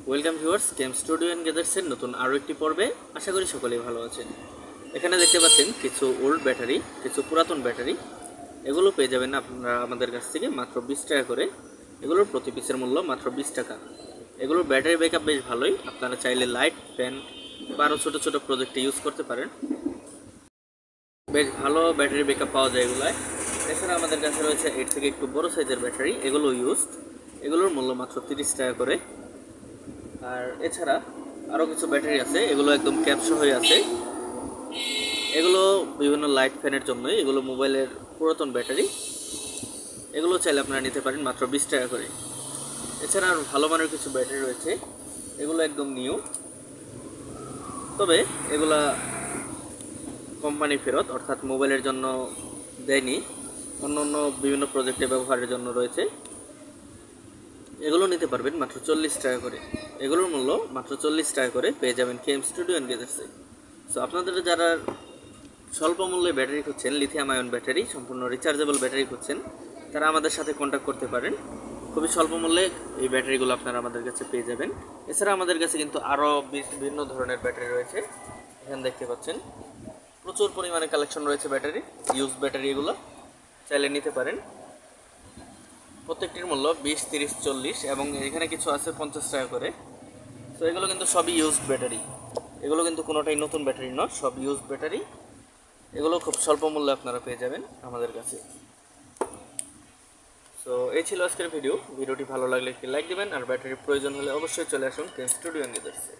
Welcome viewers, game studio and গ্যাজেটসের নতুন আরও একটি পর্বে। আশা করি সকলেই ভালো আছেন। এখানে দেখতে পাচ্ছেন কিছু ওল্ড ব্যাটারি, কিছু পুরাতন ব্যাটারি। এগুলো পেয়ে যাবেন আপনারা আমাদের কাছ থেকে মাত্র 20 টাকা করে। এগুলোর প্রতি পিসের মূল্য মাত্র 20 টাকা। এগুলোর ব্যাটারি ব্যাকআপ বেশ ভালোই। আপনারা চাইলে লাইট, ফ্যান বা আরও ছোটো ছোটো প্রজেক্টে ইউজ করতে পারেন। বেশ ভালো ব্যাটারি ব্যাকআপ পাওয়া যায় এগুলায়। এছাড়া আমাদের কাছে রয়েছে এর থেকে একটু বড় সাইজের ব্যাটারি, এগুলো ইউজড। এগুলোর মূল্য মাত্র 30 টাকা করে। আর এছাড়া আরও কিছু ব্যাটারি আছে, এগুলো একদম ক্যাপসহ হয়ে আছে। এগুলো বিভিন্ন লাইট ফ্যানের জন্যই, এগুলো মোবাইলের পুরাতন ব্যাটারি। এগুলো চাইলে আপনারা নিতে পারেন মাত্র 20 টাকা করে। এছাড়া আর ভালো মানের কিছু ব্যাটারি রয়েছে, এগুলো একদম নিউ, তবে এগুলা কোম্পানি ফেরত, অর্থাৎ মোবাইলের জন্য দেয়নি, অন্য অন্য বিভিন্ন প্রজেক্টে ব্যবহারের জন্য রয়েছে। এগুলো নিতে পারবেন মাত্র 40 টাকা করে। এগুলোর মূল্য মাত্র 40 টাকা করে পেয়ে যাবেন গেম স্টুডিও এন্ড গ্যাজেটসে। সো আপনাদের যারা স্বল্প মূল্যে ব্যাটারি খুঁজছেন, লিথিয়াম আয়ন ব্যাটারি, সম্পূর্ণ রিচার্জেবল ব্যাটারি খুঁজছেন, তারা আমাদের সাথে কন্ট্যাক্ট করতে পারেন। খুবই স্বল্প মূল্যে এই ব্যাটারিগুলো আপনারা আমাদের কাছে পেয়ে যাবেন। এছাড়া আমাদের কাছে কিন্তু আরও বিভিন্ন ধরনের ব্যাটারি রয়েছে। এখানে দেখতে পাচ্ছেন প্রচুর পরিমাণে কালেকশন রয়েছে ব্যাটারি, ইউজ ব্যাটারি। এগুলো চাইলে নিতে পারেন। প্রত্যেকটির মূল্য 20, 30, 40 এবং এখানে কিছু আছে 50 টাকা করে। তো এগুলো কিন্তু সবই ইউজড ব্যাটারি, এগুলো কিন্তু কোনোটাই নতুন ব্যাটারি নয়, সব ইউজড ব্যাটারি। এগুলো খুব স্বল্প মূল্যে আপনারা পেয়ে যাবেন আমাদের কাছে। সো এই ছিল আজকের ভিডিওটি ভালো লাগলে একটি লাইক দিবেন, আর ব্যাটারির প্রয়োজন হলে অবশ্যই চলে আসুন গেম স্টুডিও এন্ড গ্যাজেটসে।